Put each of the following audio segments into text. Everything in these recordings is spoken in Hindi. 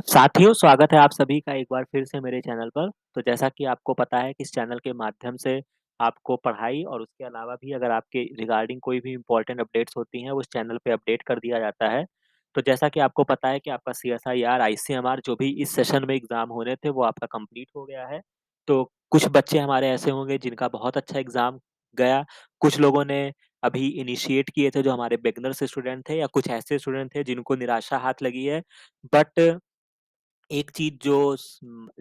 साथियों, स्वागत है आप सभी का एक बार फिर से मेरे चैनल पर। तो जैसा कि आपको पता है कि इस चैनल के माध्यम से आपको पढ़ाई और उसके अलावा भी अगर आपके रिगार्डिंग कोई भी इम्पोर्टेंट अपडेट्स होती हैं, वो उस चैनल पे अपडेट कर दिया जाता है। तो जैसा कि आपको पता है कि आपका सीएसआईआर, आईसीएमआर जो भी इस सेशन में एग्ज़ाम होने थे, वो आपका कंप्लीट हो गया है। तो कुछ बच्चे हमारे ऐसे होंगे जिनका बहुत अच्छा एग्ज़ाम गया, कुछ लोगों ने अभी इनिशिएट किए थे जो हमारे बिगिनर्स स्टूडेंट थे या कुछ ऐसे स्टूडेंट थे जिनको निराशा हाथ लगी है। बट एक चीज़ जो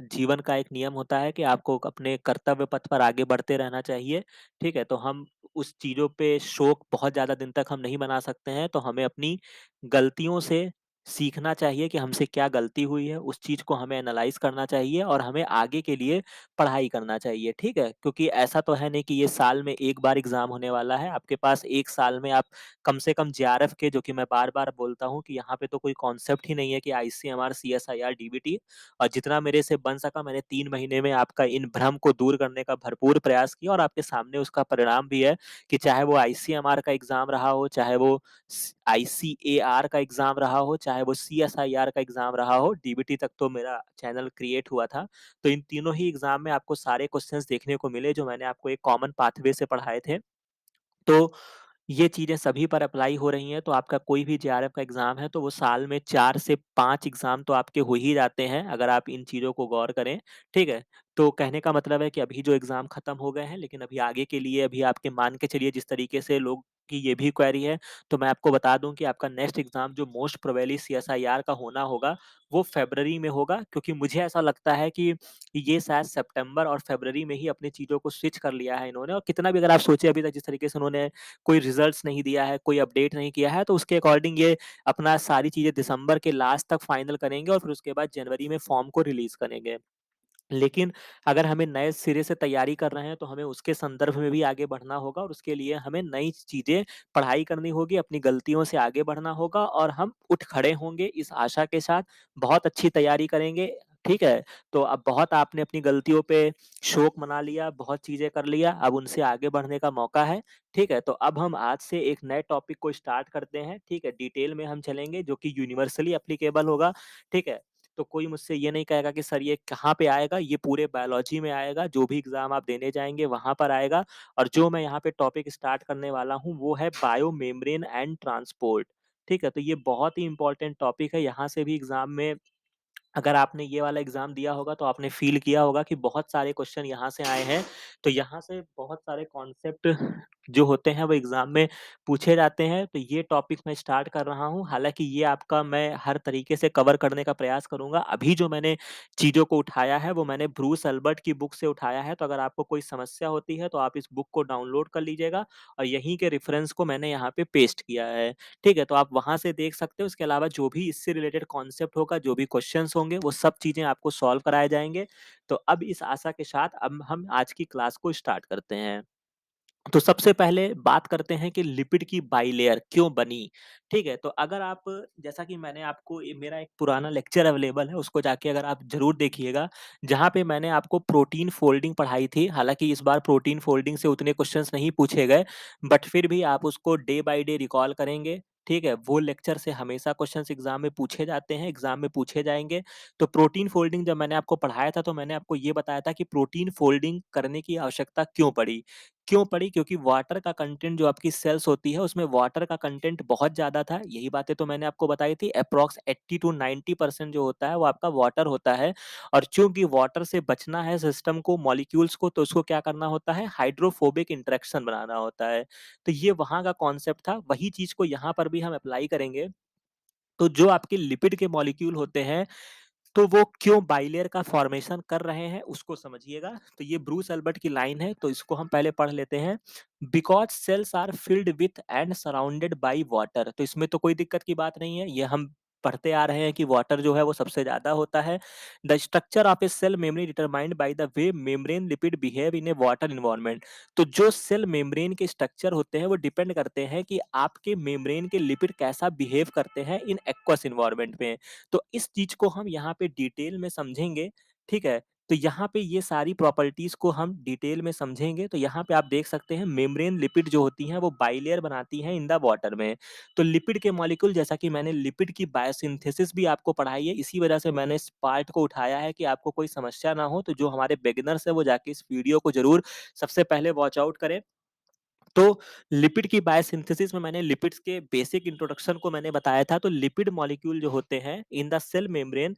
जीवन का एक नियम होता है कि आपको अपने कर्तव्य पथ पर आगे बढ़ते रहना चाहिए, ठीक है? तो हम उस चीज़ों पे शोक बहुत ज़्यादा दिन तक हम नहीं बना सकते हैं, तो हमें अपनी गलतियों से सीखना चाहिए कि हमसे क्या गलती हुई है, उस चीज़ को हमें एनालाइज़ करना चाहिए और हमें आगे के लिए पढ़ाई करना चाहिए, ठीक है? क्योंकि ऐसा तो है नहीं कि ये साल में 1 बार एग्ज़ाम होने वाला है, आपके पास 1 साल में आप कम से कम जेआरएफ के, जो कि मैं बार-बार बोलता हूँ कि यहाँ पे तो कोई कॉन्सेप्ट ही नहीं है कि आईसीएमआर, सीएसआईआर, डीबीटी, और जितना मेरे से बन सका मैंने 3 महीने में आपका इन भ्रम को दूर करने का भरपूर प्रयास किया और आपके सामने उसका परिणाम भी है कि चाहे वो आईसीएमआर का एग्ज़ाम रहा हो, चाहे वो आईसीएआर का एग्ज़ाम रहा हो, चाहे वो सीएसआईआर का एग्ज़ाम रहा हो, डीबीटी तक तो मेरा चैनल क्रिएट हुआ था। तो इन तीनों ही एग्ज़ाम में आपको सारे क्वेश्चंस देखने को मिले जो मैंने आपको एक कॉमन पाथवे से पढ़ाए थे। तो ये चीज़ें सभी पर अप्लाई हो रही हैं, तो आपका कोई भी जेआरएफ का एग्ज़ाम है, तो वो साल में 4 से 5 एग्ज़ाम तो आपके हो ही जाते हैं, अगर आप इन चीज़ों को गौर करें, ठीक है? तो कहने का मतलब है कि अभी जो एग्ज़ाम खत्म हो गए हैं, लेकिन अभी आगे के लिए अभी आपके मान के चलिए जिस तरीके से लोग की ये भी क्वेरी है, तो मैं आपको बता दूँ कि आपका नेक्स्ट एग्ज़ाम जो मोस्ट प्रोबेबली सीएसआईआर का होना होगा, वो फ़रवरी में होगा, क्योंकि मुझे ऐसा लगता है कि ये शायद सितंबर और फ़रवरी में ही अपनी चीज़ों को स्विच कर लिया है इन्होंने, और कितना भी अगर आप सोचे अभी तक जिस तरीके से उन्होंने कोई रिजल्ट्स नहीं दिया है, कोई अपडेट नहीं किया है, तो उसके अकॉर्डिंग ये अपना सारी चीज़ें दिसंबर के लास्ट तक फाइनल करेंगे और फिर उसके बाद जनवरी में फॉर्म को रिलीज़ करेंगे। लेकिन अगर हमें नए सिरे से तैयारी कर रहे हैं, तो हमें उसके संदर्भ में भी आगे बढ़ना होगा और उसके लिए हमें नई चीज़ें पढ़ाई करनी होगी, अपनी गलतियों से आगे बढ़ना होगा और हम उठ खड़े होंगे इस आशा के साथ, बहुत अच्छी तैयारी करेंगे, ठीक है? तो अब बहुत आपने अपनी गलतियों पे शोक मना लिया, बहुत चीज़ें कर लिया, अब उनसे आगे बढ़ने का मौका है, ठीक है? तो अब हम आज से एक नए टॉपिक को स्टार्ट करते हैं, ठीक है? डिटेल में हम चलेंगे जो कि यूनिवर्सली एप्लीकेबल होगा, ठीक है? तो कोई मुझसे ये नहीं कहेगा कि सर ये कहाँ पे आएगा, ये पूरे बायोलॉजी में आएगा, जो भी एग्ज़ाम आप देने जाएँगे वहाँ पर आएगा। और जो मैं यहाँ पे टॉपिक स्टार्ट करने वाला हूँ वो है बायो मेम्ब्रेन एंड ट्रांसपोर्ट, ठीक है? तो ये बहुत ही इम्पोर्टेंट टॉपिक है, यहाँ से भी एग्ज़ाम में अगर आपने ये वाला एग्ज़ाम दिया होगा तो आपने फ़ील किया होगा कि बहुत सारे क्वेश्चन यहाँ से आए हैं। तो यहाँ से बहुत सारे कॉन्सेप्ट जो होते हैं वो एग्ज़ाम में पूछे जाते हैं। तो ये टॉपिक मैं स्टार्ट कर रहा हूँ। हालाँकि ये आपका मैं हर तरीके से कवर करने का प्रयास करूँगा। अभी जो मैंने चीज़ों को उठाया है वो मैंने ब्रूस अल्बर्ट की बुक से उठाया है। तो अगर आपको कोई समस्या होती है तो आप इस बुक को डाउनलोड कर लीजिएगा और यहीं के रेफ़रेंस को मैंने यहाँ पे पेस्ट किया है। ठीक है? तो आप वहाँ से देख सकते हो, इसके अलावा जो भी इससे रिलेटेड कॉन्सेप्ट होगा, जो भी क्वेश्चन्स होंगे, वो सब चीज़ें आपको सॉल्व कराए जाएँगे। तो अब इस आशा के साथ अब हम आज की क्लास को स्टार्ट करते हैं। तो सबसे पहले बात करते हैं कि लिपिड की बाइलेयर क्यों बनी, ठीक है? तो अगर आप, जैसा कि मैंने आपको मेरा एक पुराना लेक्चर अवेलेबल है, उसको जाके अगर आप ज़रूर देखिएगा, जहाँ पे मैंने आपको प्रोटीन फ़ोल्डिंग पढ़ाई थी। हालाँकि इस बार प्रोटीन फ़ोल्डिंग से उतने क्वेश्चन्स नहीं पूछे गए, बट फिर भी आप उसको डे बाय डे रिकॉल करेंगे, ठीक है? वो लेक्चर से हमेशा क्वेश्चन्स एग्ज़ाम में पूछे जाते हैं, एग्ज़ाम में पूछे जाएँगे। तो प्रोटीन फ़ोल्डिंग जब मैंने आपको पढ़ाया था, तो मैंने आपको ये बताया था कि प्रोटीन फ़ोल्डिंग करने की आवश्यकता क्यों पड़ी? क्यों पड़ी? क्योंकि वाटर का कंटेंट जो आपकी सेल्स होती है, उसमें वाटर का कंटेंट बहुत ज़्यादा था। यही बातें तो मैंने आपको बताई थी। एप्रॉक्स 80 टू 90% जो होता है, वो आपका वाटर होता है और चूँकि वाटर से बचना है सिस्टम को, मॉलिक्यूल्स को, तो उसको क्या करना होता है? हाइड्रोफोबिक इंटरैक्शन बनाना होता है। तो ये वहाँ का कॉन्सेप्ट था, वही चीज़ को यहाँ पर भी हम अप्लाई करेंगे। तो जो आपके लिपिड के मॉलिक्यूल होते हैं, तो वो क्यों बाइलेयर का फॉर्मेशन कर रहे हैं उसको समझिएगा। तो ये ब्रूस अल्बर्ट की लाइन है, तो इसको हम पहले पढ़ लेते हैं। Because cells are filled with and surrounded by water. तो इसमें तो कोई दिक्कत की बात नहीं है, ये हम पढ़ते आ रहे हैं कि वाटर जो है वो सबसे ज़्यादा होता है। The structure of a cell memory determined by the way membrane lipid behave in a water environment. तो जो सेल मेम्ब्रेन के स्ट्रक्चर होते हैं वो डिपेंड करते हैं कि आपके मेम्ब्रेन के लिपिड कैसा बिहेव करते हैं इन एक्वस एनवायरनमेंट में। तो इस चीज़ को हम यहाँ पे डिटेल में समझेंगे, ठीक है? तो यहाँ पे ये सारी प्रॉपर्टीज़ को हम डिटेल में समझेंगे। तो यहाँ पे आप देख सकते हैं मेम्ब्रेन लिपिड जो होती हैं वो बाइलेयर बनाती हैं इन द वाटर में। तो लिपिड के मॉलिक्यूल, जैसा कि मैंने लिपिड की बायोसिंथेसिस भी आपको पढ़ाई है, इसी वजह से मैंने इस पार्ट को उठाया है कि आपको कोई समस्या ना हो। तो जो हमारे बिगिनर्स हैं वो जाके इस वीडियो को ज़रूर सबसे पहले वॉच आउट करें। तो लिपिड की बायोसिंथेसिस में मैंने लिपिड्स के बेसिक इंट्रोडक्शन को मैंने बताया था। तो लिपिड मॉलिक्यूल जो होते हैं in the cell membrane,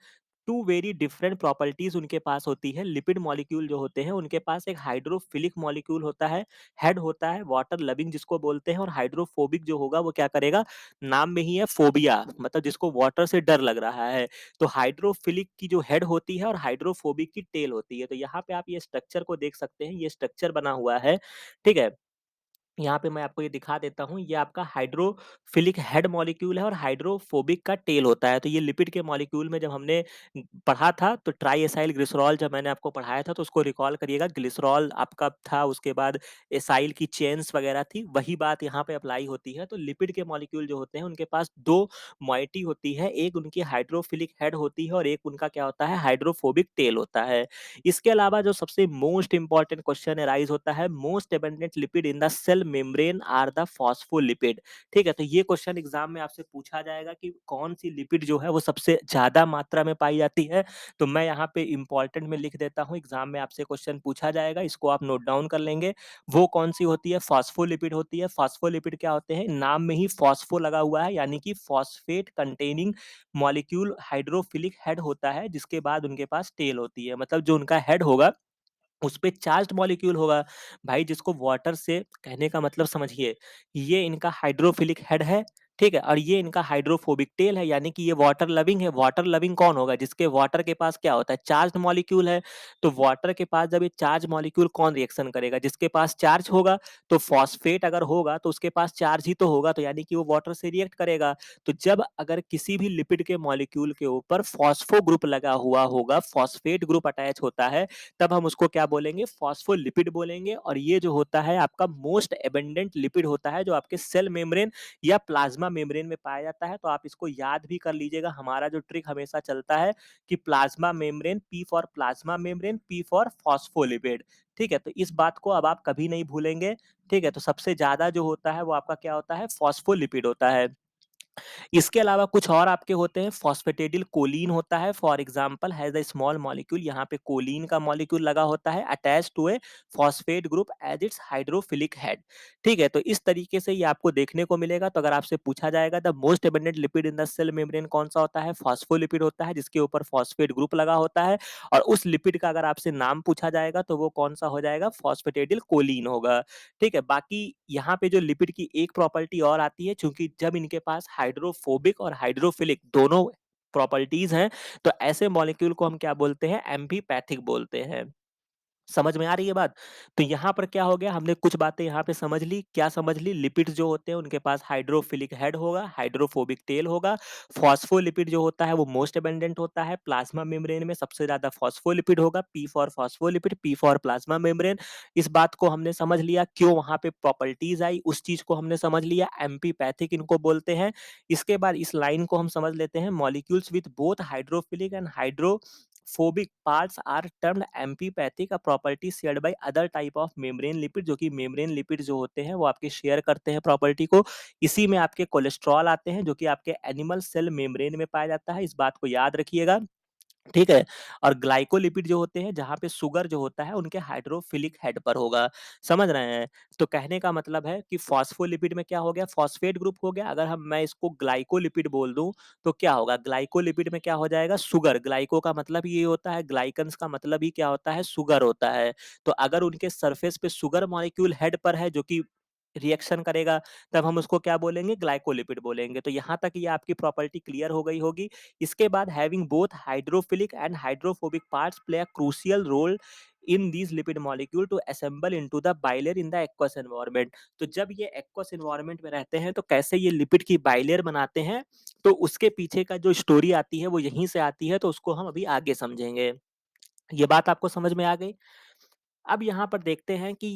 two very different properties उनके पास होती है। लिपिड मॉलिक्यूल जो होते हैं उनके पास एक हाइड्रोफिलिक मॉलिक्यूल होता है, हेड होता है, वाटर लविंग जिसको बोलते हैं, और हाइड्रोफोबिक जो होगा वो क्या करेगा, नाम में ही है फोबिया, मतलब जिसको वाटर से डर लग रहा है। तो हाइड्रोफिलिक की जो हेड होती है और हाइड्रोफोबिक की टेल होती है। तो यहाँ पे आप ये स्ट्रक्चर को देख सकते हैं, ये स्ट्रक्चर बना हुआ है, ठीक है। यहाँ पे मैं आपको ये दिखा देता हूँ, ये आपका हाइड्रोफिलिक हेड मॉलिक्यूल है और हाइड्रोफोबिक का टेल होता है। तो ये लिपिड के मॉलिक्यूल में जब हमने पढ़ा था, तो ट्राई एसाइल ग्लिसरॉल जब मैंने आपको पढ़ाया था, तो उसको रिकॉल करिएगा। ग्लिसरॉल आपका था, उसके बाद एसाइल की चेन्स वगैरह थी, वही बात यहाँ पे अप्लाई होती है। तो लिपिड के मॉलिक्यूल जो होते हैं उनके पास दो मॉइटी होती है, एक उनकी हाइड्रोफिलिक हेड होती है और एक उनका क्या होता है, हाइड्रोफोबिक टेल होता है। इसके अलावा जो सबसे मोस्ट इंपॉर्टेंट क्वेश्चन अराइज होता है, most abundant lipid in the cell membrane are the phospholipid. ठीक है, तो ये क्वेश्चन एग्जाम में आपसे पूछा जाएगा कि कौन सी लिपिड जो है वो सबसे ज्यादा मात्रा में पाई जाती है। तो मैं यहाँ पे इंपॉर्टेंट में लिख देता हूँ, एग्जाम में आपसे क्वेश्चन पूछा जाएगा, इसको आप नोट डाउन कर लेंगे। वो कौन सी होती है, फॉस्फोलिपिड होती है। फॉस्फोलिपिड क्या होते हैं, नाम में ही फॉस्फो लगा हुआ है, यानी कि phosphate containing molecule hydrophilic head होता है, जिसके बाद उनके पास टेल होती है। मतलब जो उनका हेड होगा उस पे चार्ज्ड मॉलिक्यूल होगा भाई, जिसको वाटर से, कहने का मतलब समझिए, ये इनका हाइड्रोफिलिक हेड है, ठीक है, और ये इनका हाइड्रोफोबिक टेल है, यानी कि ये वाटर लविंग है। वाटर लविंग कौन होगा, जिसके वाटर के पास क्या होता है, चार्ज मॉलिक्यूल है। तो वाटर के पास जब ये चार्ज मॉलिक्यूल कौन रिएक्शन करेगा, जिसके पास चार्ज होगा। तो फॉस्फेट अगर होगा तो उसके पास चार्ज ही तो होगा, तो यानी कि वो वाटर से रिएक्ट करेगा। तो जब अगर किसी भी लिपिड के मॉलिक्यूल के ऊपर फॉस्फो ग्रुप लगा हुआ होगा, फॉस्फेट ग्रुप अटैच होता है, तब हम उसको क्या बोलेंगे, फॉस्फोलिपिड बोलेंगे। और ये जो होता है आपका मोस्ट एबंडेंट लिपिड होता है, जो आपके सेल मेम्ब्रेन या प्लाज्मा मेम्ब्रेन में पाया जाता है। तो आप इसको याद भी कर लीजिएगा, हमारा जो ट्रिक हमेशा चलता है कि plasma membrane, P for plasma membrane, P for phospholipid. ठीक है, तो इस बात को अब आप कभी नहीं भूलेंगे। ठीक है, तो सबसे ज्यादा जो होता है वो आपका क्या होता है, फॉस्फोलिपिड होता है। इसके अलावा कुछ और आपके होते हैं, फॉस्फेटेडिल कोलीन होता है, for example has a small molecule, यहाँ पे कोलीन का मॉलिक्यूल लगा होता है attach to a phosphate group as its hydrophilic head. ठीक है, तो इस तरीके से ये आपको देखने को मिलेगा। तो अगर आपसे पूछा जाएगा the most abundant lipid in the cell membrane कौन सा होता है, फॉस्फोलिपिड होता है, जिसके ऊपर फॉस्फेट ग्रुप लगा होता है। और उस लिपिड का अगर आपसे नाम पूछा जाएगा तो वो कौन सा हो जाएगा, फॉस्फेटेडिल कोलीन होगा। ठीक है, बाकी यहाँ पे जो लिपिड की एक प्रॉपर्टी और आती है, चूंकि जब इनके पास हाइड्रोफोबिक और हाइड्रोफिलिक दोनों प्रॉपर्टीज हैं, तो ऐसे मॉलिक्यूल को हम क्या बोलते हैं, एम्फीपैथिक बोलते हैं। समझ में आ रही है बात। तो यहाँ पर क्या हो गया, हमने कुछ बातें यहाँ पे समझ ली। क्या समझ ली, लिपिड्स जो होते हैं उनके पास हाइड्रोफिलिक हेड होगा, हाइड्रोफोबिक टेल होगा। फॉस्फोलिपिड जो होता है वो मोस्ट एबंडेंट होता है, प्लाज्मा मेम्ब्रेन में सबसे ज्यादा फॉस्फोलिपिड होगा, P for phospholipid, P for plasma membrane. इस बात को हमने समझ लिया, क्यों वहां पे प्रॉपर्टीज आई उस चीज को हमने समझ लिया, एम्पीपैथिक इनको बोलते हैं। इसके बाद इस लाइन को हम समझ लेते हैं, molecules with both hydrophilic and hydrophobic parts are termed amphipathic, a property shared by other type of membrane lipid. जो कि मेम्ब्रेन लिपिड जो होते हैं वो आपके शेयर करते हैं प्रॉपर्टी को। इसी में आपके कोलेस्ट्रॉल आते हैं, जो कि आपके एनिमल सेल मेम्ब्रेन में पाया जाता है, इस बात को याद रखिएगा। ठीक है, और ग्लाइकोलिपिड जो होते हैं, जहाँ पे शुगर जो होता है उनके हाइड्रोफिलिक हेड पर होगा। समझ रहे हैं। तो कहने का मतलब है कि फॉस्फोलिपिड में क्या हो गया, फॉस्फेट ग्रुप हो गया। अगर हम मैं इसको ग्लाइकोलिपिड बोल दूं तो क्या होगा, ग्लाइकोलिपिड में क्या हो जाएगा, शुगर। ग्लाइको का मतलब ये होता है, ग्लाइकन्स का मतलब ही क्या होता है, शुगर होता है। तो अगर उनके सरफेस पे शुगर मॉलिक्यूल हेड पर है जो कि रिएक्शन करेगा, तब हम उसको क्या बोलेंगे, ग्लाइकोलिपिड बोलेंगे। तो यहाँ तक ये आपकी प्रॉपर्टी क्लियर हो गई होगी। इसके बाद having both hydrophilic and hydrophobic parts play a crucial role in these lipid molecule to assemble into the bilayer in the aqueous environment. तो जब ये एक्वस एनवायरनमेंट में रहते हैं तो कैसे ये लिपिड की बाइलेयर बनाते हैं, तो उसके पीछे का जो स्टोरी आती है वो यहीं से आती है। तो उसको हम अभी आगे समझेंगे। ये बात आपको समझ में आ गई। अब यहाँ पर देखते हैं कि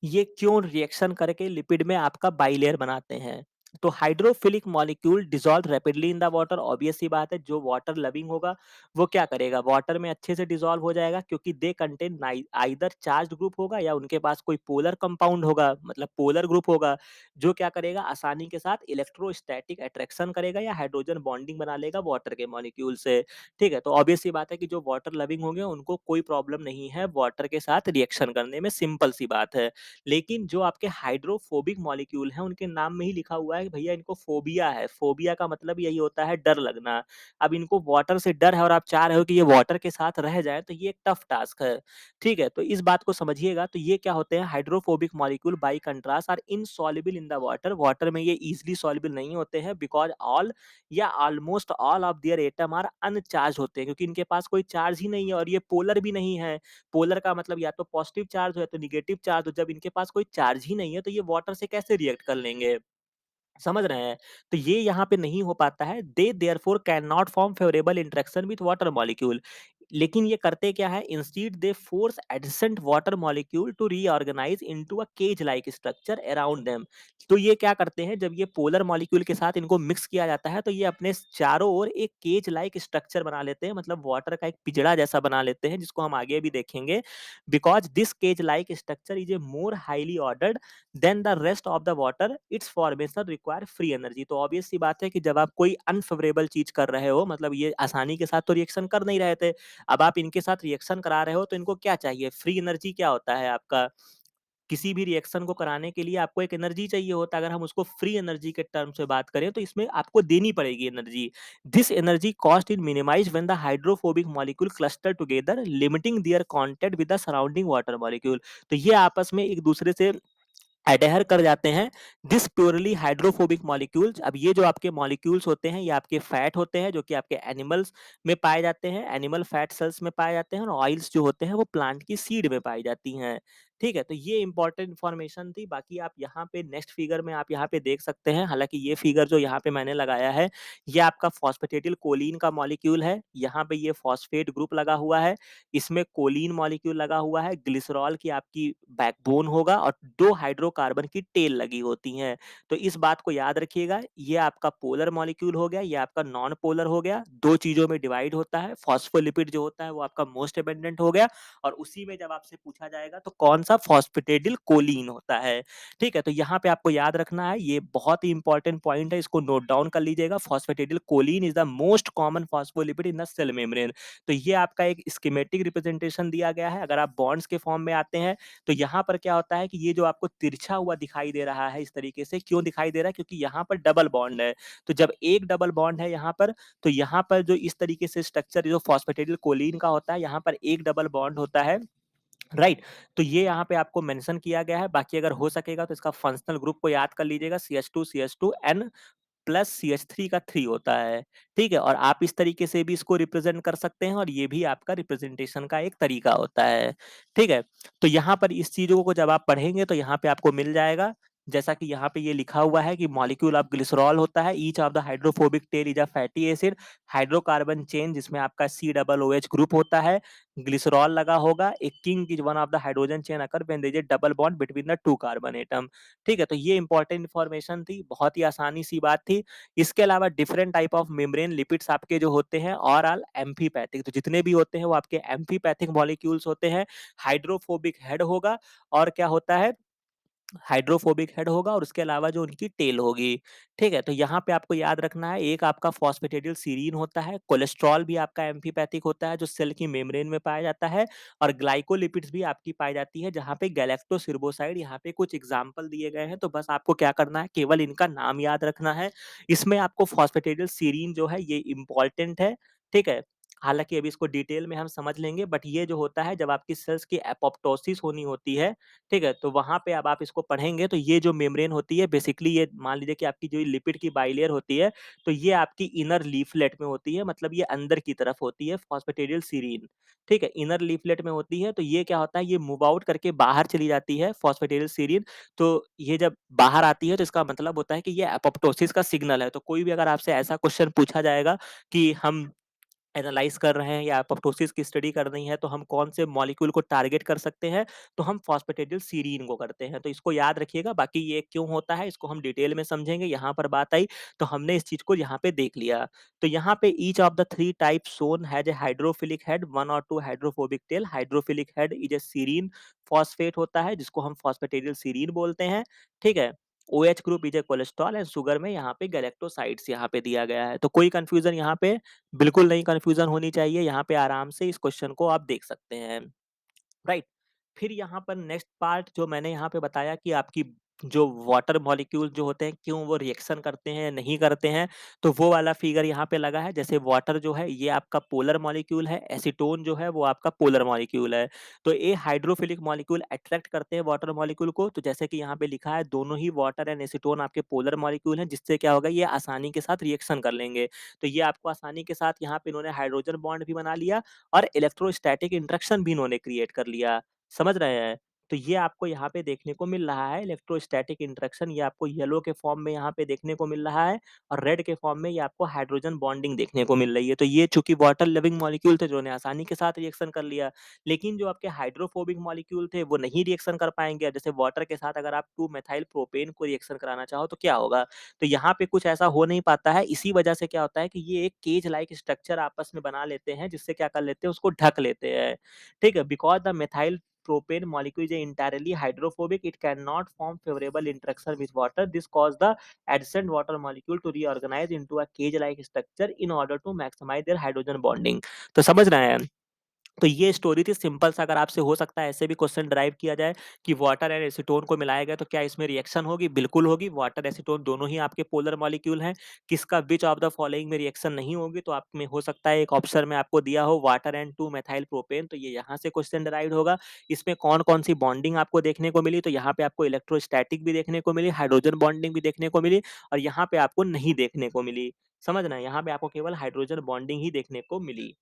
ये क्यों रिएक्शन करके लिपिड में आपका बाइलेयर बनाते हैं। तो hydrophilic molecule dissolve rapidly in the water, obvious सी बात है, जो वाटर लविंग होगा वो क्या करेगा, वाटर में अच्छे से डिसॉल्व हो जाएगा, क्योंकि they contain either charged group होगा या उनके पास कोई पोलर कंपाउंड होगा, मतलब पोलर ग्रुप होगा, जो क्या करेगा आसानी के साथ इलेक्ट्रोस्टैटिक अट्रैक्शन करेगा या हाइड्रोजन बॉन्डिंग बना लेगा वाटर के मॉलिक्यूल से। ठीक है, तो ऑब्वियस सी बात है कि जो वाटर लविंग होंगे उनको कोई प्रॉब्लम नहीं है वाटर के साथ रिएक्शन करने में, सिंपल सी बात है। लेकिन जो आपके हाइड्रोफोबिक मॉलिक्यूल हैं उनके नाम में ही लिखा हुआ है कि भैया इनको फोबिया है। फोबिया का मतलब यही होता है डर लगना। अब इनको वाटर से डर है और आप चाह रहे हो कि ये वाटर के साथ रह जाए, तो ये एक टफ टास्क है। ठीक है, तो इस बात को समझिएगा। तो ये क्या होते हैं, hydrophobic molecule by contrast are insoluble in the water. Water में ये इजीली सॉल्युबल नहीं होते हैं, बिकॉज ऑल या almost all of their atom are uncharged होते हैं, क्योंकि इनके पास कोई चार्ज ही नहीं है और ये पोलर भी नहीं है। पोलर का मतलब या तो पॉजिटिव चार्ज हो या तो नेगेटिव चार्ज हो। जब इनके पास कोई चार्ज ही नहीं है तो ये वाटर से कैसे रिएक्ट कर लेंगे, समझ रहे हैं? तो ये यहाँ पे नहीं हो पाता है। They therefore can not form favourable interaction with water molecule. लेकिन ये करते क्या है, instead they force adjacent water molecule to reorganise into a cage like structure around them. तो ये क्या करते हैं, जब ये पोलर मॉलिक्यूल के साथ इनको मिक्स किया जाता है तो ये अपने चारों ओर एक केज लाइक स्ट्रक्चर बना लेते हैं, मतलब वाटर का एक पिंजड़ा जैसा बना लेते हैं, जिसको हम आगे भी देखेंगे। Because this cage like structure is a more highly ordered than the rest of the water, its formation require free energy. तो ऑब्वियस सी बात है कि जब आप कोई अनफेवरेबल चीज कर रहे हो, मतलब ये आसानी के साथ तो रिएक्शन कर नहीं रहे थे, अब आप इनके साथ रिएक्शन करा रहे हो तो इनको क्या चाहिए, फ्री एनर्जी। क्या होता है आपका, किसी भी रिएक्शन को कराने के लिए आपको एक एनर्जी चाहिए होता है। अगर हम उसको फ्री एनर्जी के टर्म से बात करें तो इसमें आपको देनी पड़ेगी energy. This energy cost is minimize when the hydrophobic molecule cluster together, limiting their contact with the surrounding water molecule. तो ये आपस में एक दूसरे से एडहेर कर जाते हैं। दिस प्योरली हाइड्रोफोबिक मॉलिक्यूल्स, अब ये जो आपके मॉलिक्यूल्स होते हैं ये आपके फैट होते हैं, जो कि आपके एनिमल्स में पाए जाते हैं, एनिमल फैट सेल्स में पाए जाते हैं, और ऑयल्स जो होते हैं वो प्लांट की सीड में पाई जाती हैं। ठीक है, तो ये इंपॉर्टेंट इन्फॉर्मेशन थी। बाकी आप यहाँ पे नेक्स्ट फिगर में आप यहाँ पे देख सकते हैं, हालांकि ये फिगर जो यहाँ पे मैंने लगाया है ये आपका फॉस्फेटिडिल कोलीन का मॉलिक्यूल है। यहाँ पे ये फॉस्फेट ग्रुप लगा हुआ है, इसमें कोलीन मॉलिक्यूल लगा हुआ है, ग्लिसरॉल की आपकी बैकबोन होगा और 2 हाइड्रोकार्बन की टेल लगी होती हैं। तो इस बात को याद रखिएगा, ये आपका पोलर मॉलिक्यूल हो गया, ये आपका नॉन पोलर हो गया, 2 चीज़ों में डिवाइड होता है। फॉस्फोलिपिड जो होता है वो आपका मोस्ट अबंडेंट हो गया, और उसी में जब आपसे पूछा जाएगा तो कौन-सा फॉस्फेटिडिल कोलीन होता है। ठीक है, तो यहाँ पे आपको याद रखना है, ये बहुत ही इंपॉर्टेंट पॉइंट है, इसको नोट डाउन कर लीजिएगा। Phosphatidyl choline is the most common phospholipid in the cell membrane. तो ये आपका एक स्कीमेटिक रिप्रेजेंटेशन दिया गया है। अगर आप बॉन्ड्स के फॉर्म में आते हैं तो यहाँ पर क्या होता है कि ये जो आपको तिरछा हुआ दिखाई दे रहा है इस तरीके से, क्यों दिखाई दे रहा है, क्योंकि यहाँ पर डबल बॉन्ड है। तो जब एक डबल बॉन्ड है यहाँ पर, तो यहाँ पर जो इस तरीके से स्ट्रक्चर जो फॉस्फेटिडिल कोलीन का होता है, यहाँ पर एक डबल बॉन्ड होता है, राइट। तो ये यहाँ पे आपको मेंशन किया गया है। बाकी अगर हो सकेगा तो इसका फंक्शनल ग्रुप को याद कर लीजिएगा, CH2 N प्लस CH3 का 3 होता है। ठीक है, और आप इस तरीके से भी इसको रिप्रेजेंट कर सकते हैं, और ये भी आपका रिप्रेजेंटेशन का एक तरीका होता है। ठीक है, तो यहाँ पर इस चीज़ों को जब आप पढ़ेंगे तो यहाँ पे आपको मिल जाएगा, जैसा कि यहाँ पे ये लिखा हुआ है कि मॉलिक्यूल ऑफ ग्लिसरॉल होता है, each of the hydrophobic tell is a fatty acid, hydrocarbon chain जिसमें आपका COOH ग्रुप होता है, ग्लिसरॉल लगा होगा, एक kink is one of the hydrogen chain occur when there is a double bond between the 2 carbon atom. ठीक है, तो ये इंपॉर्टेंट इन्फॉर्मेशन थी, बहुत ही आसानी सी बात थी। इसके अलावा different type of membrane lipids आपके जो होते हैं और ऑल एम्फीपैथिक, तो जितने भी होते हैं वो आपके एम्फीपैथिक मॉलिक्यूल्स होते हैं। हाइड्रोफोबिक हेड होगा, और क्या होता है, हाइड्रोफोबिक हेड होगा, और उसके अलावा जो उनकी टेल होगी। ठीक है, तो यहाँ पे आपको याद रखना है, एक आपका फॉस्फेटिडिल सीरीन होता है, कोलेस्ट्रॉल भी आपका एम्फीपैथिक होता है जो सेल की मेम्ब्रेन में पाया जाता है, और ग्लाइकोलिपिड्स भी आपकी पाई जाती है, जहाँ पे गैलेक्टोसिर्बोसाइड, यहाँ पे कुछ एग्जाम्पल दिए गए हैं, तो बस आपको क्या करना है, केवल इनका नाम याद रखना है। इसमें आपको फॉस्फेटिडिल सीरीन जो है ये इंपॉर्टेंट है। ठीक है, हालांकि अभी इसको डिटेल में हम समझ लेंगे, बट ये जो होता है जब आपकी सेल्स की एपोप्टोसिस होनी होती है, ठीक है, तो वहाँ पे अब आप इसको पढ़ेंगे तो ये जो मेम्ब्रेन होती है बेसिकली, ये मान लीजिए कि आपकी जो लिपिड की बाइलेयर होती है, तो ये आपकी इनर लीफलेट में होती है, मतलब ये अंदर की तरफ होती है फॉस्फेटिडिल सीरीन। ठीक है, इनर लीफलेट में होती है, तो ये क्या होता है, ये मूव आउट करके बाहर चली जाती है फॉस्फेटिडिल सीरीन। तो ये जब बाहर आती है तो इसका मतलब होता है कि ये एपोप्टोसिस का सिग्नल है। तो कोई भी अगर आपसे ऐसा क्वेश्चन पूछा जाएगा कि हम एनालाइज़ कर रहे हैं या एपोप्टोसिस की स्टडी करनी है, तो हम कौन से मॉलिक्यूल को टारगेट कर सकते हैं, तो हम फॉस्फेटिडिल सीरीन को करते हैं। तो इसको याद रखिएगा, बाकी ये क्यों होता है, इसको हम डिटेल में समझेंगे। यहाँ पर बात आई, तो हमने इस चीज़ को यहाँ पे देख लिया। तो यहाँ पे each of the 3 types shown has a hydrophilic head, 1 और 2 hydrophobic tell. Hydrophilic head is a serine phosphate होता है, जिसको हम फॉस्फेटिडिल सीरीन बोलते हैं, ठीक है? OH group is a cholesterol and sugar में यहाँ पे गैलेक्टोसाइड्स यहाँ पे दिया गया है। तो कोई कन्फ्यूज़न यहाँ पे बिल्कुल नहीं कन्फ्यूज़न होनी चाहिए, यहाँ पे आराम से इस क्वेश्चन को आप देख सकते हैं। राइट। फिर यहाँ पर नेक्स्ट पार्ट जो मैंने यहाँ पे बताया कि आपकी जो वाटर मॉलिक्यूल जो होते हैं क्यों वो रिएक्शन करते हैं नहीं करते हैं, तो वो वाला फिगर यहाँ पे लगा है। जैसे वाटर जो है ये आपका पोलर मॉलिक्यूल है, एसीटोन जो है वो आपका पोलर मॉलिक्यूल है। तो ये हाइड्रोफिलिक मॉलिक्यूल अट्रैक्ट करते हैं वाटर मॉलिक्यूल को। तो जैसे कि यहाँ पे लिखा है दोनों ही वाटर एंड एसीटोन आपके पोलर मॉलिक्यूल हैं, जिससे क्या होगा ये आसानी के साथ रिएक्शन कर लेंगे। तो ये आपको आसानी के साथ यहाँ पे इन्होंने हाइड्रोजन बॉन्ड भी बना लिया और इलेक्ट्रोस्टैटिक इंटरेक्शन भी इन्होंने क्रिएट कर लिया। समझ रहे हैं? तो ये आपको यहाँ पे देखने को मिल रहा है इलेक्ट्रोस्टैटिक इंटरेक्शन, ये आपको येलो के फॉर्म में यहाँ पे देखने को मिल रहा है और रेड के फॉर्म में ये आपको हाइड्रोजन बॉन्डिंग देखने को मिल रही है। तो ये चूंकि वाटर लिविंग मॉलिक्यूल थे, जो ने आसानी के साथ रिएक्शन कर लिया, लेकिन जो आपके हाइड्रोफोबिक मॉलिक्यूल थे वो नहीं रिएक्शन कर पाएंगे। जैसे वाटर के साथ अगर आप 2 मेथाइल प्रोपेन को रिएक्शन कराना चाहो तो क्या होगा? तो यहाँ पे कुछ ऐसा हो नहीं पाता है। इसी वजह से क्या होता है कि ये एक केज लाइक स्ट्रक्चर आपस में बना लेते हैं, जिससे क्या कर लेते हैं, उसको ढक लेते हैं। ठीक है? Because the methyl propane molecule is entirely hydrophobic, it cannot form favorable interaction with water. This cause the adjacent water molecule to reorganize into a cage like structure in order to maximize their hydrogen bonding. तो समझ रहे हैं? तो ये स्टोरी थी सिंपल सा। अगर आपसे हो सकता है ऐसे भी क्वेश्चन ड्राइव किया जाए कि वाटर एंड एसीटोन को मिलाया गया तो क्या इसमें रिएक्शन होगी? बिल्कुल होगी। वाटर एसीटोन दोनों ही आपके पोलर मॉलिक्यूल हैं। किसका विच ऑफ द फॉलोइंग में रिएक्शन नहीं होगी? तो आप में हो सकता है एक ऑप्शन में आपको दिया हो वाटर एंड 2 मेथाइल प्रोपेन, तो ये यहाँ से क्वेश्चन डिराइव्ड होगा। इसमें कौन-कौन सी बॉन्डिंग आपको देखने को मिली? तो यहाँ पे आपको इलेक्ट्रोस्टैटिक भी देखने को मिली, हाइड्रोजन बॉन्डिंग भी देखने को मिली और यहाँ पे आपको नहीं देखने को मिली। समझ रहे हैं? यहाँ पे आपको केवल हाइड्रोजन बॉन्डिंग ही देखने को मिली।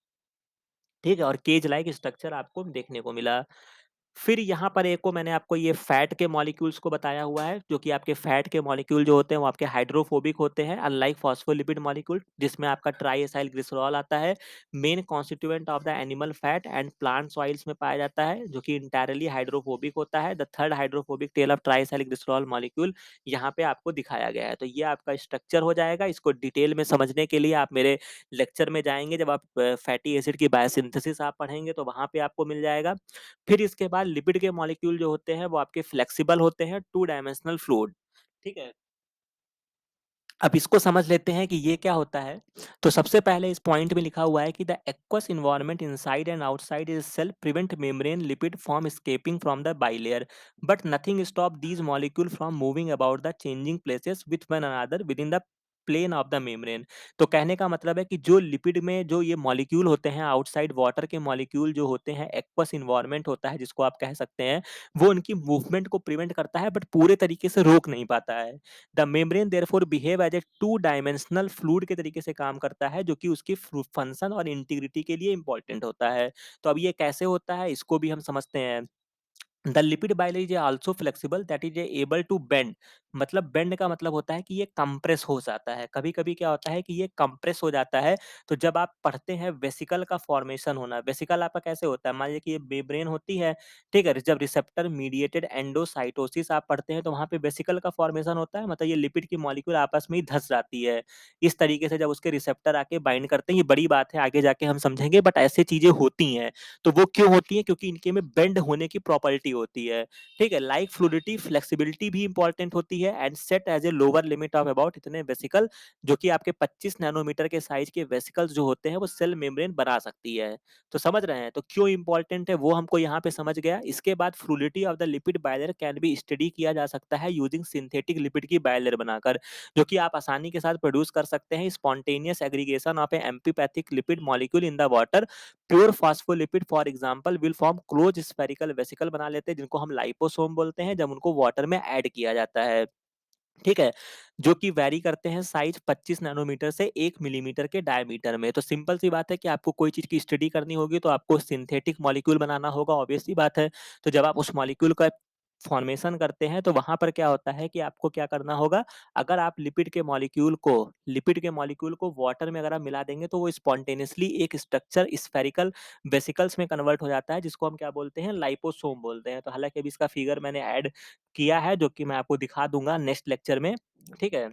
ठीक है? और केज लाइक स्ट्रक्चर आपको देखने को मिला। फिर यहाँ पर एक को मैंने आपको ये फैट के मॉलिक्यूल्स को बताया हुआ है, जो कि आपके फैट के मॉलिक्यूल जो होते हैं वो आपके हाइड्रोफोबिक होते हैं, अनलाइक फॉस्फोलिपिड मॉलिक्यूल, जिसमें आपका ट्राइएसाइल ग्लिसरॉल आता है। Main constituent of the animal fat and plant oils में पाया जाता है, जो कि इंटायरली हाइड्रोफोबिक होता है। The third hydrophobic tail of triacyl glycerol molecule यहाँ पे आपको दिखाया गया है। तो ये आपका स्ट्रक्चर हो जाएगा। इसको डिटेल में समझने के लिए आप मेरे लेक्चर में जाएंगे, जब आप फैटी एसिड की बायोसिंथेसिस आप पढ़ेंगे तो वहाँ पे आपको मिल जाएगा। फिर इसके बाद लिपिड के मॉलिक्यूल जो होते हैं वो आपके फ्लेक्सिबल होते हैं, टू डायमेंशनल फ्लूइड। ठीक है? अब इसको समझ लेते हैं कि ये क्या होता है। तो सबसे पहले इस पॉइंट में लिखा हुआ है कि the aqueous environment inside and outside is self prevent membrane lipid from escaping from the bilayer, but nothing stop these molecule from moving about the changing places with one another within the plane of the membrane. तो कहने का मतलब है कि जो लिपिड में जो ये मॉलिक्यूल होते हैं, आउटसाइड वाटर के मॉलिक्यूल जो होते हैं, एक्वस एनवायरनमेंट होता है जिसको आप कह सकते हैं, वो उनकी मूवमेंट को प्रिवेंट करता है, बट पूरे तरीके से रोक नहीं पाता है। The membrane therefore behave as a two dimensional fluid के तरीके से काम करता है, जो कि उसकी फंक्शन और इंटीग्रिटी के लिए इंपॉर्टेंट होता है। तो अब ये कैसे होता है इसको भी हम समझते हैं। The lipid bilayer is also flexible that is able to bend. मतलब बेंड का मतलब होता है कि ये कंप्रेस हो जाता है। कभी कभी क्या होता है कि ये कंप्रेस हो जाता है। तो जब आप पढ़ते हैं वेसिकल का फॉर्मेशन होना, वेसिकल आपका कैसे होता है, मान लीजिए कि ये मेम्ब्रेन होती है, ठीक है, जब रिसेप्टर मीडिएटेड एंडोसाइटोसिस आप पढ़ते हैं तो वहां पे वेसिकल का फॉर्मेशन होता है, मतलब ये लिपिड की मॉलिक्यूल आपस में ही धस जाती है। इस तरीके से जब उसके रिसेप्टर आके बाइंड करते हैं, ये बड़ी बात है, आगे जाके हम समझेंगे, बट ऐसे चीजें होती हैं। तो वो क्यों होती है? क्योंकि इनके में बेंड होने की प्रॉपर्टी होती है। ठीक है? लाइक फ्लूइडिटी, फ्लेक्सिबिलिटी भी इंपॉर्टेंट होती है and set as a lower limit of about इतने वेसिकल, जो कि आपके 25 नैनोमीटर के साइज के वेसिकल्स जो होते हैं वो सेल मेम्ब्रेन बना सकती है। तो समझ रहे हैं? तो क्यों इंपॉर्टेंट है वो हमको यहाँ पे समझ गया। इसके बाद fluidity of the lipid boiler can be study किया जा सकता है यूजिंग सिंथेटिक लिपिड की बायलर बनाकर, जो कि आप आसानी के साथ प्रोड्यूस कर सकते हैं। Spontaneous aggregation of A amphipathic lipid molecule in the water, pure phospholipid for example will form close spherical vesicle बना लेते हैं, जिनको हम लाइपोसोम बोलते हैं, जब उनको वाटर में ऐड किया जाता है। ठीक है? जो कि वैरी करते हैं साइज 25 नैनोमीटर से 1 मिलीमीटर के डायमीटर में। तो सिंपल सी बात है कि आपको कोई चीज की स्टडी करनी होगी तो आपको सिंथेटिक मॉलिक्यूल बनाना होगा, ऑब्वियस सी बात है। तो जब आप उस मॉलिक्यूल का फ़ॉर्मेशन करते हैं, तो वहाँ पर क्या होता है कि आपको क्या करना होगा, अगर आप लिपिड के मॉलिक्यूल को वाटर में अगर आप मिला देंगे, तो वो स्पॉन्टेनियसली एक स्ट्रक्चर स्फेरिकल वेसिकल्स में कन्वर्ट हो जाता है, जिसको हम क्या बोलते हैं, लाइपोसोम बोलते हैं। तो हालाँकि अभी इसका फिगर मैंने ऐड किया है, जो कि मैं आपको दिखा दूँगा नेक्स्ट लेक्चर में, ठीक है?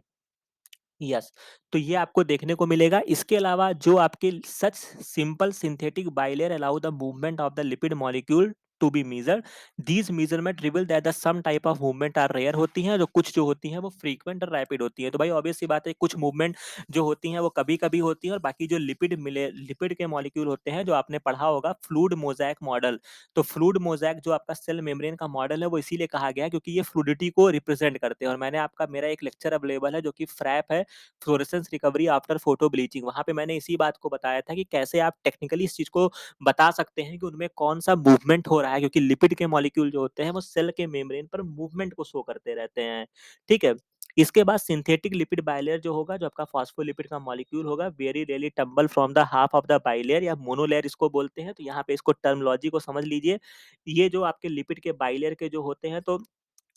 यस, तो ये आपको देखने को मिलेगा। इसके अलावा जो आपके such simple synthetic bilayer allow the movement of the lipid molecule to be measured. These measurement reveal that the some type of movement are rare होती हैं, जो कुछ जो होती हैं वो फ्रीक्वेंट और रैपिड होती हैं। तो भाई ऑब्वियस सी बात है, कुछ मूवमेंट जो होती हैं वो कभी-कभी होती हैं, और बाकी जो लिपिड के मॉलिक्यूल होते हैं, जो आपने पढ़ा होगा फ्लूइड मोज़ेक मॉडल। तो फ्लूइड मोज़ेक जो आपका सेल मेम्ब्रेन का मॉडल है, वो इसीलिए कहा गया है क्योंकि ये फ्लूइडिटी को रिप्रेजेंट करते हैं। और मैंने आपका मेरा एक लेक्चर अवेलेबल है जो कि फ्रैप है, fluorescence recovery after photo bleaching. वहाँ पे मैंने इसी बात को बताया था कि कैसे आप टेक्निकली इस चीज़ को बता सकते हैं कि उनमें कौन-सा मूवमेंट हो रहा है, क्योंकि लिपिड के मॉलिक्यूल जो होते हैं वो सेल के मेम्ब्रेन पर मूवमेंट को शो करते रहते हैं, ठीक है? इसके बाद सिंथेटिक लिपिड बाइलेयर जो होगा, जो आपका फॉस्फोलिपिड का मॉलिक्यूल होगा, very rarely tumble from the half of the bilayer या मोनोलेयर इसको बोलते हैं। तो यहाँ पे इसको टर्मिनोलॉजी को समझ लीजिए। ये जो आपके लिपिड के बाइलेयर के जो होते हैं, तो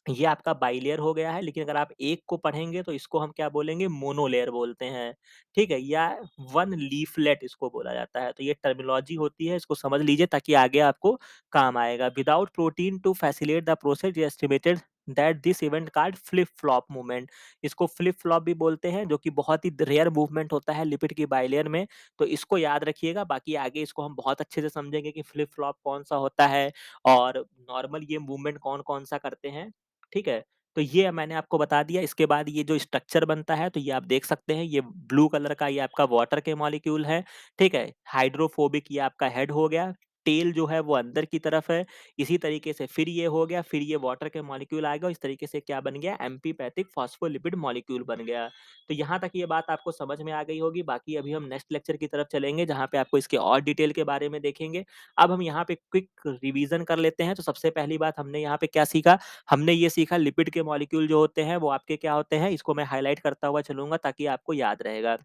ये आपका बाइलेयर हो गया है, लेकिन अगर आप एक को पढ़ेंगे तो इसको हम क्या बोलेंगे, मोनोलेयर बोलते हैं, ठीक है? या वन लीफलेट इसको बोला जाता है। तो ये टर्मिनोलॉजी होती है, इसको समझ लीजिए ताकि आगे आपको काम आएगा। Without protein to facilitate the process estimated that this event called flip flop movement. इसको फ्लिप फ्लॉप भी बोलते हैं, जो कि बहुत ही रेयर मूवमेंट होता है लिपिड की बाइलेयर में। तो इसको याद रखिएगा, बाकी आगे इसको हम बहुत अच्छे से समझेंगे कि फ्लिप फ्लॉप कौन सा होता है और नॉर्मल ये मूवमेंट कौन-कौन सा करते हैं। ठीक है? तो ये मैंने आपको बता दिया। इसके बाद ये जो स्ट्रक्चर बनता है, तो ये आप देख सकते हैं, ये ब्लू कलर का ये आपका वाटर के मॉलिक्यूल है, ठीक है? हाइड्रोफोबिक ये आपका हेड हो गया, टेल जो है वो अंदर की तरफ है, इसी तरीके से फिर ये हो गया, फिर ये वाटर के मॉलिक्यूल आएगा, इस तरीके से क्या बन गया, एम्फीपैथिक फॉस्फोलिपिड मॉलिक्यूल बन गया। तो यहाँ तक ये बात आपको समझ में आ गई होगी, बाकी अभी हम नेक्स्ट लेक्चर की तरफ चलेंगे, जहाँ पे आपको इसके और डिटेल के बारे में देखेंगे। अब हम यहाँ पे क्विक रिवीजन कर लेते हैं। तो सबसे पहली बात हमने यहाँ पे क्या सीखा, हमने ये सीखा लिपिड के मॉलिक्यूल जो होते हैं वो आपके क्या होते हैं, इसको मैं हाइलाइट करता हुआ चलूँगा ताकि आपको याद रहेगा।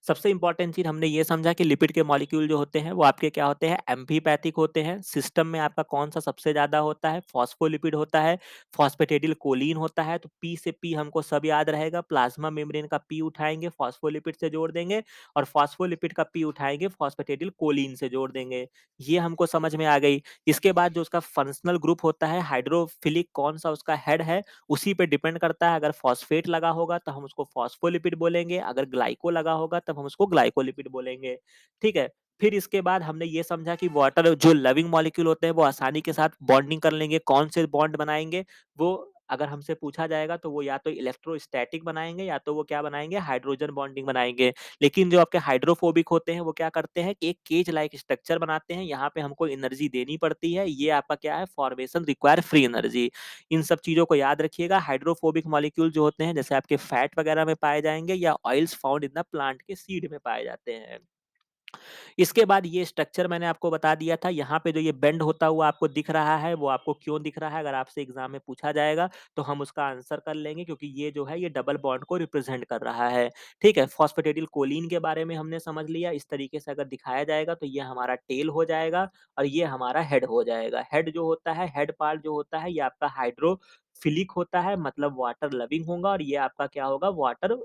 सबसे इम्पोर्टेंट चीज़ हमने ये समझा कि लिपिड के मॉलिक्यूल जो होते हैं वो आपके क्या होते हैं, एम्फीपैथिक होते हैं। सिस्टम में आपका कौन-सा सबसे ज़्यादा होता है, फॉस्फोलिपिड होता है, फॉस्फेटिडिल कोलीन होता है। तो पी से पी हमको सब याद रहेगा, प्लाज्मा मेम्ब्रेन का पी उठाएँगे, फॉस्फोलिपिड से जोड़ देंगे, और फॉस्फोलिपिड का पी उठाएँगे, फॉस्फेटिडिल कोलीन से जोड़ देंगे। ये हमको समझ में आ गई। इसके बाद जो उसका फंक्शनल ग्रुप होता है, हाइड्रोफिलिक कौन-सा उसका हेड है, उसी पे डिपेंड करता है। अगर फॉस्फेट लगा होगा तो हम उसको फॉस्फोलिपिड बोलेंगे, अगर ग्लाइको लगा होगा तब हम उसको ग्लाइकोलिपिड बोलेंगे, ठीक है? फिर इसके बाद हमने ये समझा कि वाटर जो लविंग मॉलिक्यूल होते हैं वो आसानी के साथ बॉन्डिंग कर लेंगे। कौन से बॉन्ड बनाएँगे? वो अगर हमसे पूछा जाएगा तो वो या तो इलेक्ट्रोस्टैटिक बनाएँगे या तो वो क्या बनाएँगे, हाइड्रोजन बॉन्डिंग बनाएँगे। लेकिन जो आपके हाइड्रोफोबिक होते हैं वो क्या करते हैं कि एक केज लाइक स्ट्रक्चर बनाते हैं, यहाँ पे हमको एनर्जी देनी पड़ती है। ये आपका क्या है, फॉर्मेशन रिक्वायर फ्री एनर्जी। इन सब चीज़ों को याद रखिएगा। हाइड्रोफोबिक मॉलिक्यूल जो होते हैं जैसे आपके फैट वगैरह में पाए जाएँगे, या oils found in the plant के सीड में पाए जाते हैं। इसके बाद ये स्ट्रक्चर मैंने आपको बता दिया था। यहाँ पे जो ये बेंड होता हुआ आपको दिख रहा है, वो आपको क्यों दिख रहा है? अगर आपसे एग्ज़ाम में पूछा जाएगा, तो हम उसका आंसर कर लेंगे, क्योंकि ये जो है, ये डबल बॉन्ड को रिप्रेज़ेंट कर रहा है। ठीक है? फॉस्फेटिडिल कोलीन के बारे में हमने समझ लिया। इस तरीके से अगर दिखाया जाएगा, तो ये हमारा टेल हो जाएगा और ये हमारा हेड हो जाएगा। हेड जो होता है, हेड पार्ट जो होता है, ये आपका हाइड्रोफिलिक होता है, मतलब वाटर लविंग होगा, और ये आपका क्या होगा, वाटर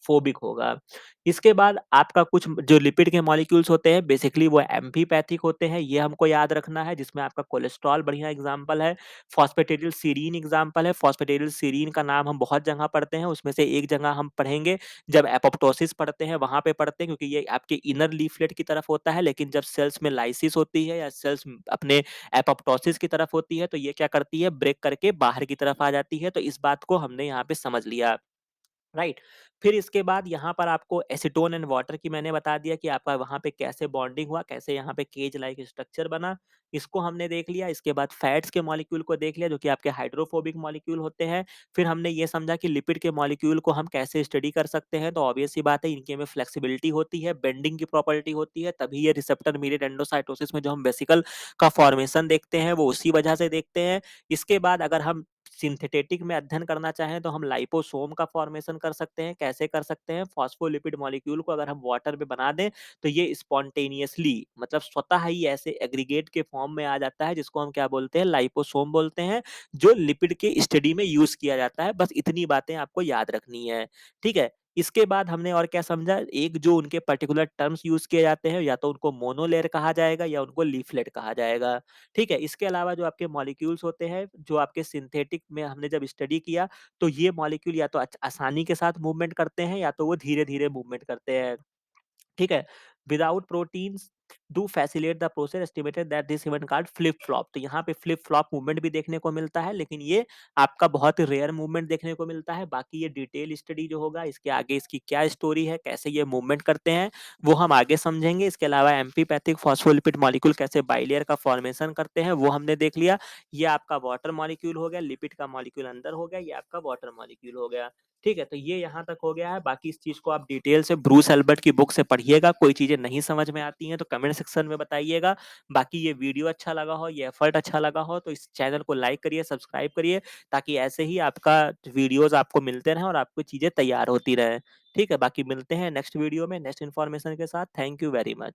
फोबिक होगा। इसके बाद आपका कुछ जो लिपिड के मॉलिक्यूल्स होते हैं, बेसिकली वो एम्फीपैथिक होते हैं, ये हमको याद रखना है, जिसमें आपका कोलेस्ट्रॉल बढ़िया एग्ज़ाम्पल है, फॉस्फेटिडिल सीरीन एग्ज़ाम्पल है। फॉस्फेटिडिल सीरीन का नाम हम बहुत जगह पढ़ते हैं, उसमें से एक जगह हम पढ़ेंगे जब एपोप्टोसिस पढ़ते हैं, वहाँ पे पढ़ते हैं, क्योंकि ये आपके इनर लीफलेट की तरफ होता है, लेकिन जब सेल्स में लाइसिस होती है या सेल्स अपने एपोप्टोसिस की तरफ होती है, तो ये क्या करती है, ब्रेक करके बाहर की तरफ आ जाती है। तो इस बात को हमने यहाँ पे समझ लिया। राइट। फिर इसके बाद यहाँ पर आपको एसीटोन एंड वाटर की मैंने बता दिया कि आपका वहाँ पे कैसे बॉन्डिंग हुआ, कैसे यहाँ पे केज लाइक स्ट्रक्चर बना, इसको हमने देख लिया। इसके बाद फैट्स के मॉलिक्यूल को देख लिया, जो कि आपके हाइड्रोफोबिक मॉलिक्यूल होते हैं। फिर हमने ये समझा कि लिपिड के मॉलिक्यूल को हम कैसे स्टडी कर सकते हैं, तो ऑब्वियस सी बात है, इनके में फ्लेक्सिबिलिटी होती है, बेंडिंग की प्रॉपर्टी होती है, तभी ये रिसेप्टर मीडिएट एंडोसाइटोसिस में जो हम वेसिकल का फॉर्मेशन देखते हैं, वो उसी वजह से देखते हैं। इसके बाद अगर हम सिंथेटिक में अध्ययन करना चाहें तो हम लाइपोसोम का फॉर्मेशन कर सकते हैं। कैसे कर सकते हैं? फॉस्फोलिपिड मॉलिक्यूल को अगर हम वाटर में बना दें तो ये स्पॉन्टेनियसली मतलब स्वतः ही ऐसे एग्रीगेट के फॉर्म में आ जाता है, जिसको हम क्या बोलते हैं? लाइपोसोम बोलते हैं, जो लिपिड के स्टडी में यूज किया जाता है। बस इतनी बातें आपको याद रखनी है, ठीक है? इसके बाद हमने और क्या समझा? एक जो उनके पर्टिकुलर टर्म्स यूज किए जाते हैं, या तो उनको मोनोलेयर कहा जाएगा या उनको लीफलेट कहा जाएगा, ठीक है? इसके अलावा जो आपके मॉलिक्यूल्स होते हैं, जो आपके सिंथेटिक में हमने जब स्टडी किया, तो ये मॉलिक्यूल या तो आसानी के साथ मूवमेंट करते हैं या तो वो धीरे-धीरे मूवमेंट करते हैं। ठीक है? Without proteins do facilitate the process estimated that this event called flip flop. तो यहाँ पे फ्लिप फ्लॉप मूवमेंट भी देखने को मिलता है, लेकिन ये आपका बहुत ही रेयर मूवमेंट देखने को मिलता है। बाकी ये डिटेल स्टडी जो होगा, इसके आगे इसकी क्या स्टोरी है, कैसे ये मूवमेंट करते हैं, वो हम आगे समझेंगे। इसके अलावा एम्फीपैथिक फॉस्फोलिपिड मॉलिक्यूल कैसे बाइलेयर का फॉर्मेशन करते हैं, वो हमने देख लिया। ये आपका वाटर मॉलिक्यूल हो गया, लिपिड का मॉलिक्यूल अंदर हो गया, ये आपका वाटर मॉलिक्यूल हो गया। ठीक है, तो ये यहाँ तक हो गया है। बाकी इस चीज को आप डिटेल से ब्रूस एल्बर्ट की बुक से पढ़िएगा। कोई चीजें नहीं समझ में आती हैं तो कमेंट सेक्शन में बताइएगा। बाकी ये वीडियो अच्छा लगा हो, ये एफर्ट अच्छा लगा हो, तो इस चैनल को लाइक करिए, सब्सक्राइब करिए, ताकि ऐसे ही आपका वीडियोस आपको मिलते रहें और आपको चीजें तैयार होती रहें। ठीक है, बाकी मिलते हैं नेक्स्ट वीडियो में नेक्स्ट इन्फॉर्मेशन के साथ। Thank you very much.